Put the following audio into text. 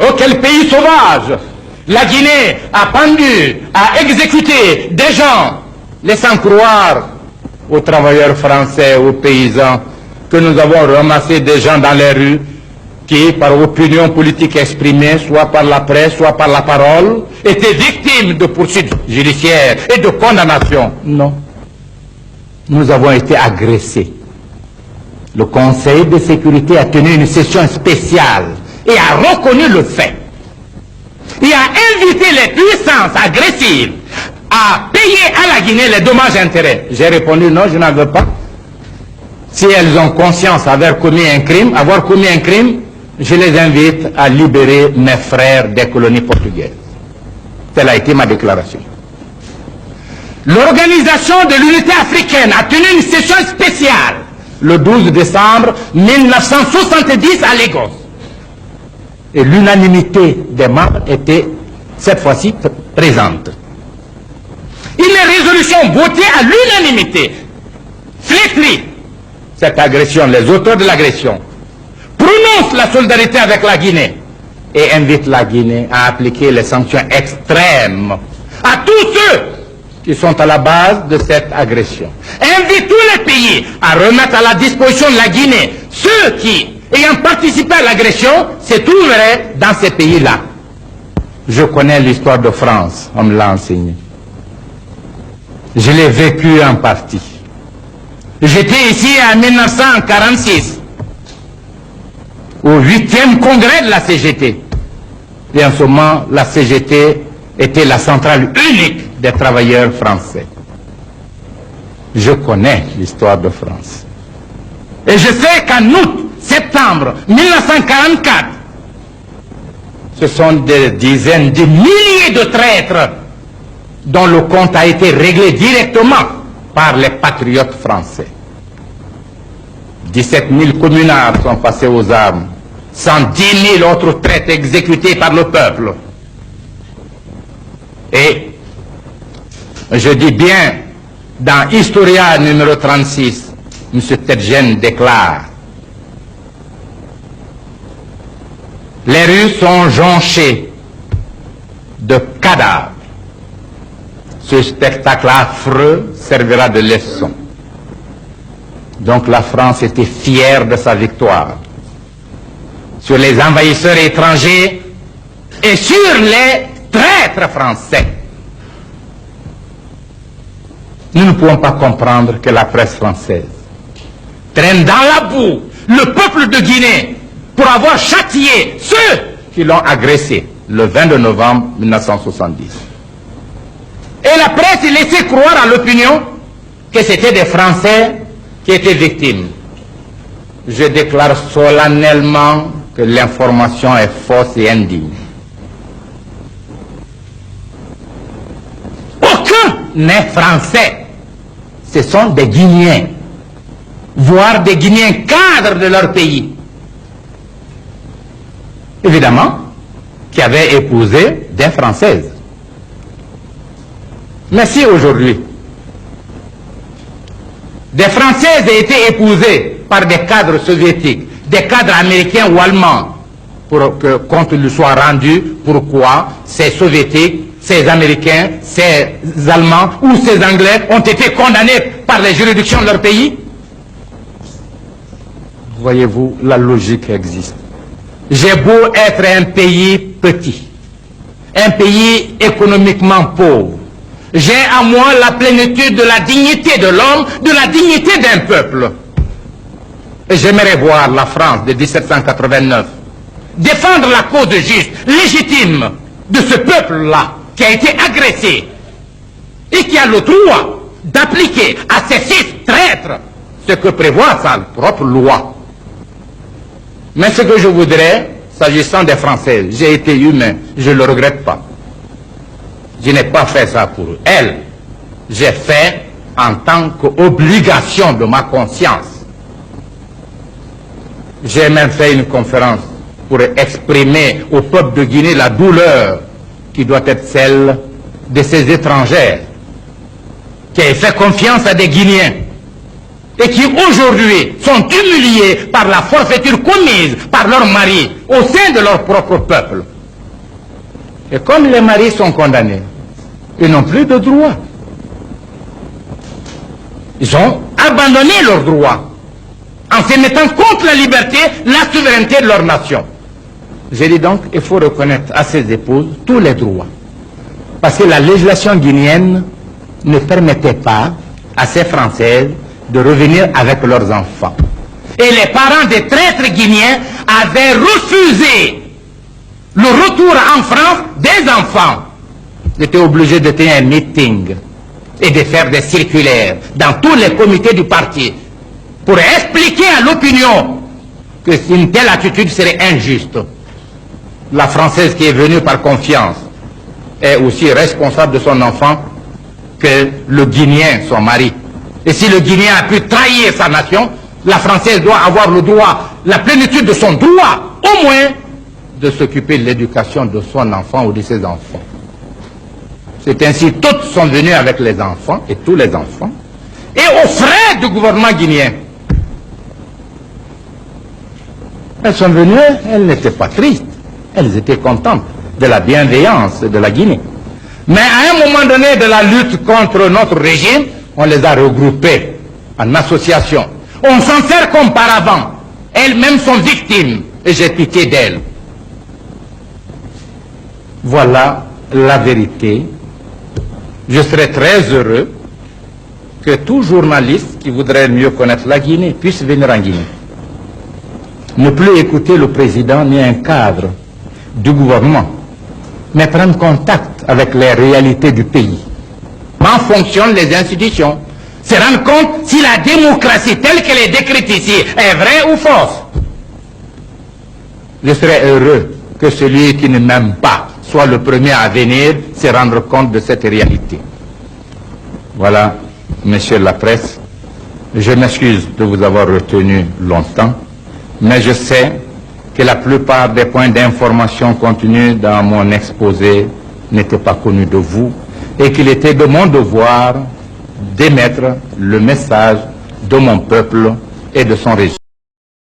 Auquel pays sauvage la Guinée a pendu, a exécuté des gens, laissant croire aux travailleurs français, aux paysans, que nous avons ramassé des gens dans les rues qui, par opinion politique exprimée, soit par la presse, soit par la parole, étaient victimes de poursuites judiciaires et de condamnations. Non. Nous avons été agressés. Le Conseil de sécurité a tenu une session spéciale et a reconnu le fait. Il a invité les puissances agressives à payer à la Guinée les dommages-intérêts. J'ai répondu non, je n'en veux pas. Si elles ont conscience d'avoir commis un crime, je les invite à libérer mes frères des colonies portugaises. Telle a été ma déclaration. L'Organisation de l'Unité africaine a tenu une session spéciale le 12 décembre 1970 à Lagos. Et l'unanimité des membres était cette fois-ci présente. Une résolution votée à l'unanimité flétrit cette agression, les auteurs de l'agression, prononce la solidarité avec la Guinée et invite la Guinée à appliquer les sanctions extrêmes à tous ceux qui sont à la base de cette agression. Invite tous les pays à remettre à la disposition de la Guinée ceux qui, ayant participé à l'agression, se trouveraient dans ces pays-là. Je connais l'histoire de France, on me l'a enseigné. Je l'ai vécu en partie. J'étais ici en 1946, au 8e congrès de la CGT. Et en ce moment, la CGT était la centrale unique des travailleurs français. Je connais l'histoire de France. Et je sais qu'en août, septembre 1944, ce sont des dizaines de milliers de traîtres dont le compte a été réglé directement par les patriotes français. 17 000 communards sont passés aux armes, 110 000 autres traîtres exécutés par le peuple. Et je dis bien, dans Historia numéro 36, M. Tedjen déclare: les rues sont jonchées de cadavres. Ce spectacle affreux servira de leçon. Donc la France était fière de sa victoire sur les envahisseurs étrangers et sur les traîtres français. Nous ne pouvons pas comprendre que la presse française traîne dans la boue le peuple de Guinée pour avoir châtié ceux qui l'ont agressé le 22 novembre 1970. Et la presse laissait croire à l'opinion que c'était des Français qui étaient victimes. Je déclare solennellement que l'information est fausse et indigne. Aucun n'est français. Ce sont des Guinéens, voire des Guinéens cadres de leur pays. Évidemment, qui avaient épousé des Françaises. Mais si aujourd'hui, des Françaises aient été épousées par des cadres soviétiques, des cadres américains ou allemands, pour que compte lui soit rendu, pourquoi ces soviétiques, ces Américains, ces Allemands ou ces Anglais ont été condamnés par les juridictions de leur pays? Voyez-vous, la logique existe. J'ai beau être un pays petit, un pays économiquement pauvre, j'ai à moi la plénitude de la dignité de l'homme, de la dignité d'un peuple. Et j'aimerais voir la France de 1789 défendre la cause juste, légitime de ce peuple-là qui a été agressé et qui a le droit d'appliquer à ces 6 traîtres ce que prévoit sa propre loi. Mais ce que je voudrais, s'agissant des Français, j'ai été humain, je ne le regrette pas. Je n'ai pas fait ça pour elles. J'ai fait en tant qu'obligation de ma conscience. J'ai même fait une conférence pour exprimer au peuple de Guinée la douleur qui doit être celle de ces étrangères qui avaient fait confiance à des Guinéens et qui aujourd'hui sont humiliés par la forfaiture commise par leurs maris au sein de leur propre peuple. Et comme les maris sont condamnés, ils n'ont plus de droits. Ils ont abandonné leurs droits en se mettant contre la liberté, la souveraineté de leur nation. J'ai dit donc, il faut reconnaître à ces épouses tous les droits. Parce que la législation guinéenne ne permettait pas à ces Françaises de revenir avec leurs enfants. Et les parents des traîtres guinéens avaient refusé le retour en France des enfants. Ils étaient obligés de tenir un meeting et de faire des circulaires dans tous les comités du parti pour expliquer à l'opinion que une telle attitude serait injuste. La Française qui est venue par confiance est aussi responsable de son enfant que le Guinéen, son mari. Et si le Guinéen a pu trahir sa nation, la Française doit avoir le droit, la plénitude de son droit, au moins, de s'occuper de l'éducation de son enfant ou de ses enfants. C'est ainsi, toutes sont venues avec les enfants, et tous les enfants, et aux frais du gouvernement guinéen. Elles sont venues, elles n'étaient pas tristes, elles étaient contentes de la bienveillance de la Guinée. Mais à un moment donné de la lutte contre notre régime, on les a regroupées en association. On s'en sert comme paravent. Elles-mêmes sont victimes et j'ai pitié d'elles. Voilà la vérité. Je serais très heureux que tout journaliste qui voudrait mieux connaître la Guinée puisse venir en Guinée. Ne plus écouter le président ni un cadre du gouvernement, mais prendre contact avec les réalités du pays. Comment fonctionnent les institutions? Se rendre compte si la démocratie telle qu'elle est décrite ici est vraie ou fausse. Je serais heureux que celui qui ne m'aime pas soit le premier à venir se rendre compte de cette réalité. Voilà, messieurs la presse, je m'excuse de vous avoir retenu longtemps, mais je sais que la plupart des points d'information contenus dans mon exposé n'étaient pas connus de vous et qu'il était de mon devoir d'émettre le message de mon peuple et de son régime.